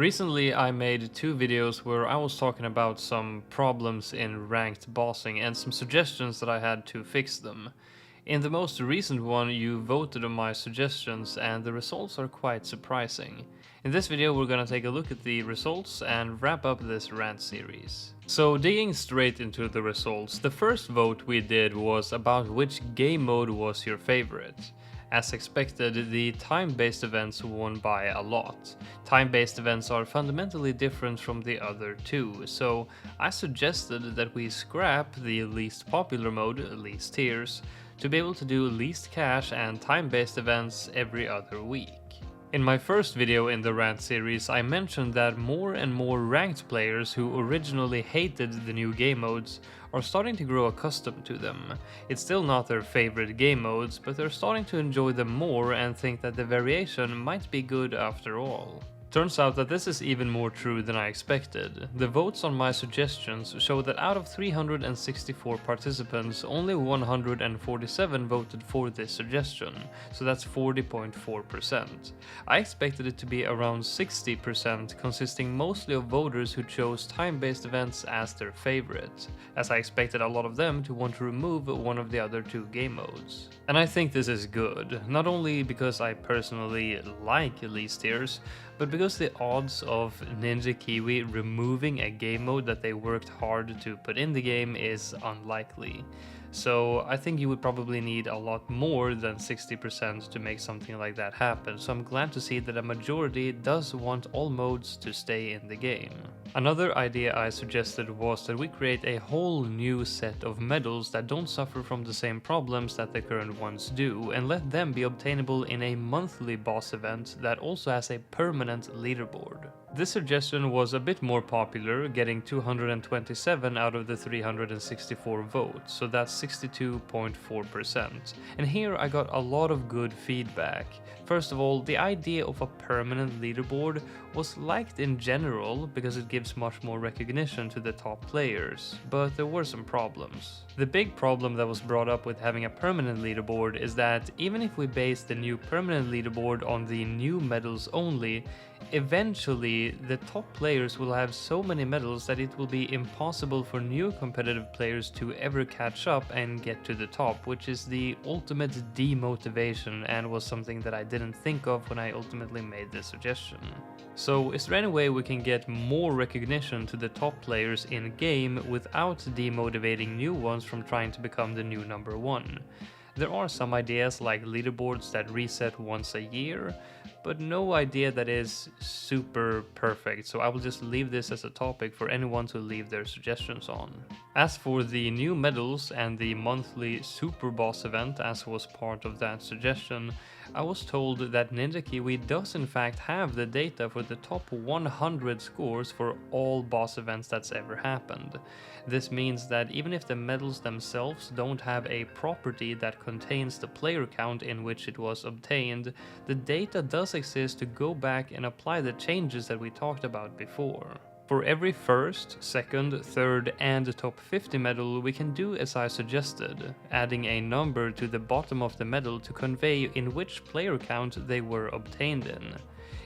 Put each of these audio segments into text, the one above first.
Recently I made two videos where I was talking about some problems in ranked bossing and some suggestions that I had to fix them. In the most recent one you voted on my suggestions and the results are quite surprising. In this video we're gonna take a look at the results and wrap up this rant series. So digging straight into the results, the first vote we did was about which game mode was your favorite. As expected, the time-based events won by a lot. Time-based events are fundamentally different from the other two, so I suggested that we scrap the least popular mode, least tiers, to be able to do least cash and time-based events every other week. In my first video in the rant series, I mentioned that more and more ranked players who originally hated the new game modes are starting to grow accustomed to them. It's still not their favorite game modes, but they're starting to enjoy them more and think that the variation might be good after all. Turns out that this is even more true than I expected. The votes on my suggestions show that out of 364 participants, only 147 voted for this suggestion, so that's 40.4%. I expected it to be around 60%, consisting mostly of voters who chose time-based events as their favorite, as I expected a lot of them to want to remove one of the other two game modes. And I think this is good, not only because I personally like least tiers, but because the odds of Ninja Kiwi removing a game mode that they worked hard to put in the game is unlikely. So I think you would probably need a lot more than 60% to make something like that happen, so I'm glad to see that a majority does want all modes to stay in the game. Another idea I suggested was that we create a whole new set of medals that don't suffer from the same problems that the current ones do, and let them be obtainable in a monthly boss event that also has a permanent leaderboard. This suggestion was a bit more popular, getting 227 out of the 364 votes, so that's 62.4%. And here I got a lot of good feedback. First of all, the idea of a permanent leaderboard was liked in general because it gives much more recognition to the top players, but there were some problems. The big problem that was brought up with having a permanent leaderboard is that even if we base the new permanent leaderboard on the new medals only, eventually the top players will have so many medals that it will be impossible for new competitive players to ever catch up and get to the top, which is the ultimate demotivation and was something that I didn't think of when I ultimately made this suggestion. So is there any way we can get more recognition to the top players in game without demotivating new ones from trying to become the new number one? There are some ideas like leaderboards that reset once a year, but no idea that is super perfect, so I will just leave this as a topic for anyone to leave their suggestions on. As for the new medals and the monthly super boss event as was part of that suggestion, I was told that Ninja Kiwi does in fact have the data for the top 100 scores for all boss events that's ever happened. This means that even if the medals themselves don't have a property that contains the player count in which it was obtained, the data does exist to go back and apply the changes that we talked about before. For every first, second, third and top 50 medal we can do as I suggested, adding a number to the bottom of the medal to convey in which player count they were obtained in.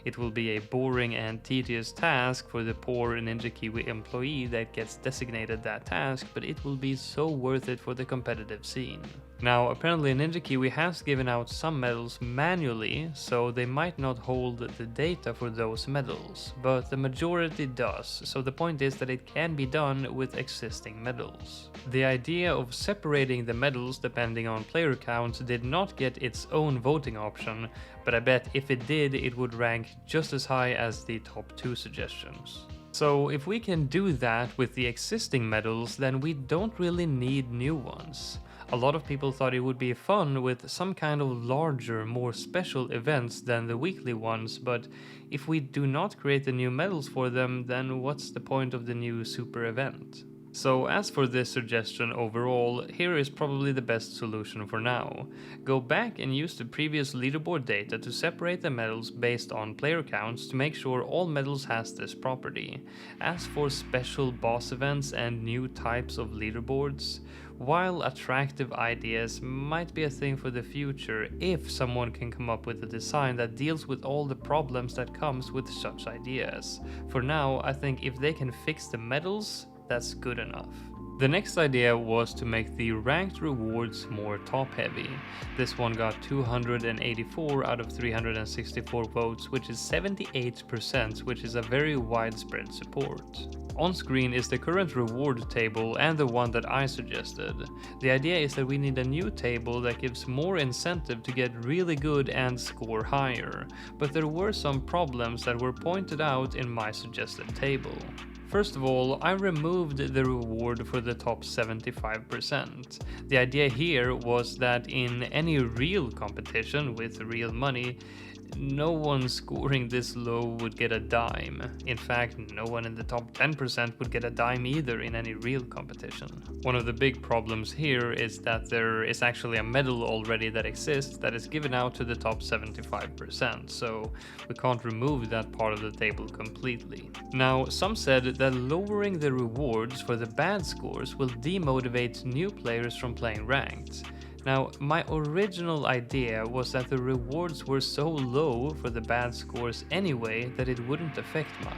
It will be a boring and tedious task for the poor Ninja Kiwi employee that gets designated that task, but it will be so worth it for the competitive scene. Now, apparently Ninja Kiwi has given out some medals manually, so they might not hold the data for those medals, but the majority does, so the point is that it can be done with existing medals. The idea of separating the medals depending on player count did not get its own voting option, but I bet if it did, it would rank just as high as the top two suggestions. So if we can do that with the existing medals, then we don't really need new ones. A lot of people thought it would be fun with some kind of larger, more special events than the weekly ones, but if we do not create the new medals for them, then what's the point of the new super event? So as for this suggestion overall, here is probably the best solution for now. Go back and use the previous leaderboard data to separate the medals based on player counts to make sure all medals has this property. As for special boss events and new types of leaderboards, while attractive ideas might be a thing for the future if someone can come up with a design that deals with all the problems that comes with such ideas. For now, I think if they can fix the medals, that's good enough. The next idea was to make the ranked rewards more top-heavy. This one got 284 out of 364 votes, which is 78%, which is a very widespread support. On screen is the current reward table and the one that I suggested. The idea is that we need a new table that gives more incentive to get really good and score higher, but there were some problems that were pointed out in my suggested table. First of all, I removed the reward for the top 75%. The idea here was that in any real competition with real money, no one scoring this low would get a dime. In fact, no one in the top 10% would get a dime either in any real competition. One of the big problems here is that there is actually a medal already that exists that is given out to the top 75%, so we can't remove that part of the table completely. Now, some said that lowering the rewards for the bad scores will demotivate new players from playing ranked. Now, my original idea was that the rewards were so low for the bad scores anyway that it wouldn't affect much.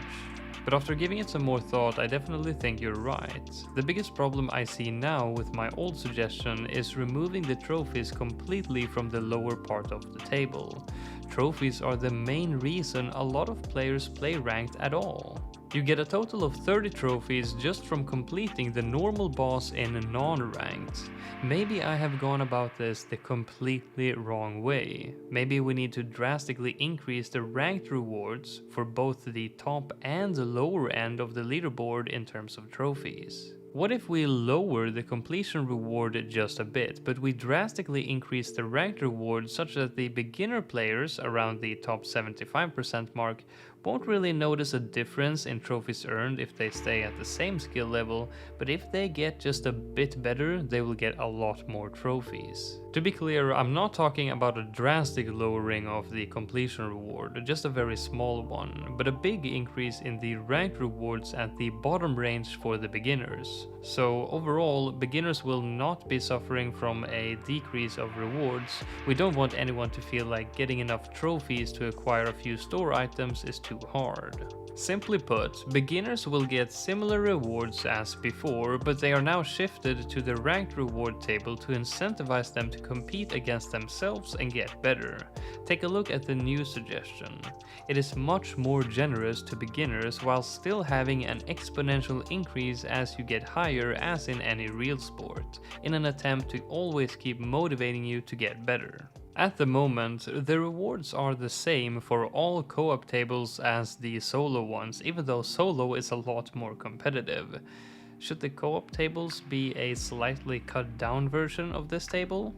But after giving it some more thought, I definitely think you're right. The biggest problem I see now with my old suggestion is removing the trophies completely from the lower part of the table. Trophies are the main reason a lot of players play ranked at all. You get a total of 30 trophies just from completing the normal boss in non-ranked. Maybe I have gone about this the completely wrong way. Maybe we need to drastically increase the ranked rewards for both the top and the lower end of the leaderboard in terms of trophies. What if we lower the completion reward just a bit, but we drastically increase the ranked reward such that the beginner players around the top 75% mark won't really notice a difference in trophies earned if they stay at the same skill level, but if they get just a bit better, they will get a lot more trophies. To be clear, I'm not talking about a drastic lowering of the completion reward, just a very small one, but a big increase in the ranked rewards at the bottom range for the beginners. So overall, beginners will not be suffering from a decrease of rewards. We don't want anyone to feel like getting enough trophies to acquire a few store items is too hard. Simply put, beginners will get similar rewards as before, but they are now shifted to the ranked reward table to incentivize them to compete against themselves and get better. Take a look at the new suggestion. It is much more generous to beginners while still having an exponential increase as you get higher as in any real sport, in an attempt to always keep motivating you to get better. At the moment, the rewards are the same for all co-op tables as the solo ones, even though solo is a lot more competitive. Should the co-op tables be a slightly cut down version of this table?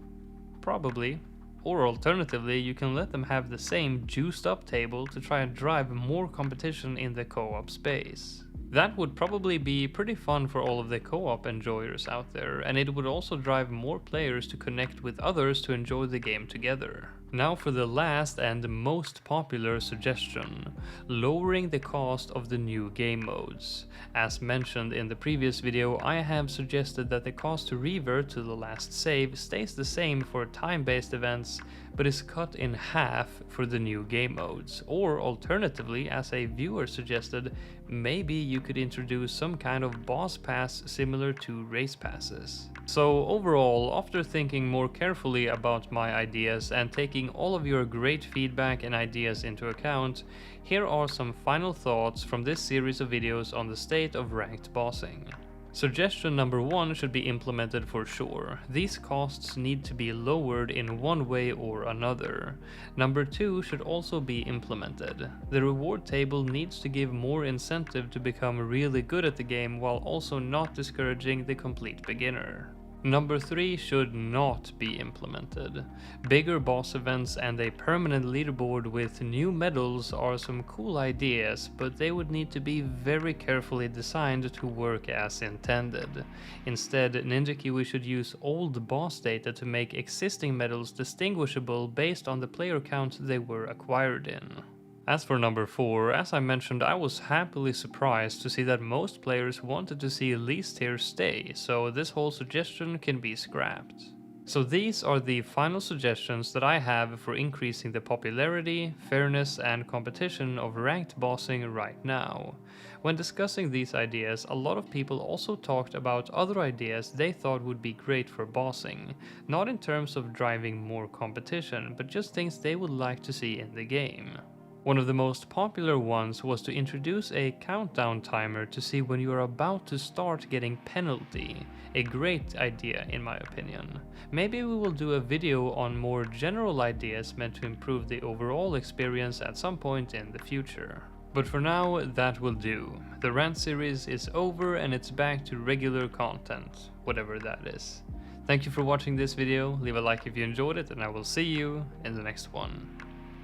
Probably. Or alternatively, you can let them have the same juiced up table to try and drive more competition in the co-op space. That would probably be pretty fun for all of the co-op enjoyers out there, and it would also drive more players to connect with others to enjoy the game together. Now for the last and most popular suggestion, lowering the cost of the new game modes. As mentioned in the previous video, I have suggested that the cost to revert to the last save stays the same for time-based events, but is cut in half for the new game modes. Or alternatively, as a viewer suggested, maybe you could introduce some kind of boss pass similar to race passes. So overall, after thinking more carefully about my ideas and taking all of your great feedback and ideas into account, here are some final thoughts from this series of videos on the state of ranked bossing. Suggestion number 1 should be implemented for sure. These costs need to be lowered in one way or another. Number 2 should also be implemented. The reward table needs to give more incentive to become really good at the game while also not discouraging the complete beginner. Number 3 should not be implemented. Bigger boss events and a permanent leaderboard with new medals are some cool ideas, but they would need to be very carefully designed to work as intended. Instead, Ninja Kiwi should use old boss data to make existing medals distinguishable based on the player count they were acquired in. As for number 4, as I mentioned, I was happily surprised to see that most players wanted to see least tier stay, so this whole suggestion can be scrapped. So these are the final suggestions that I have for increasing the popularity, fairness and competition of ranked bossing right now. When discussing these ideas, a lot of people also talked about other ideas they thought would be great for bossing, not in terms of driving more competition, but just things they would like to see in the game. One of the most popular ones was to introduce a countdown timer to see when you are about to start getting penalty. A great idea in my opinion. Maybe we will do a video on more general ideas meant to improve the overall experience at some point in the future. But for now, that will do. The rant series is over and it's back to regular content, whatever that is. Thank you for watching this video, leave a like if you enjoyed it, and I will see you in the next one.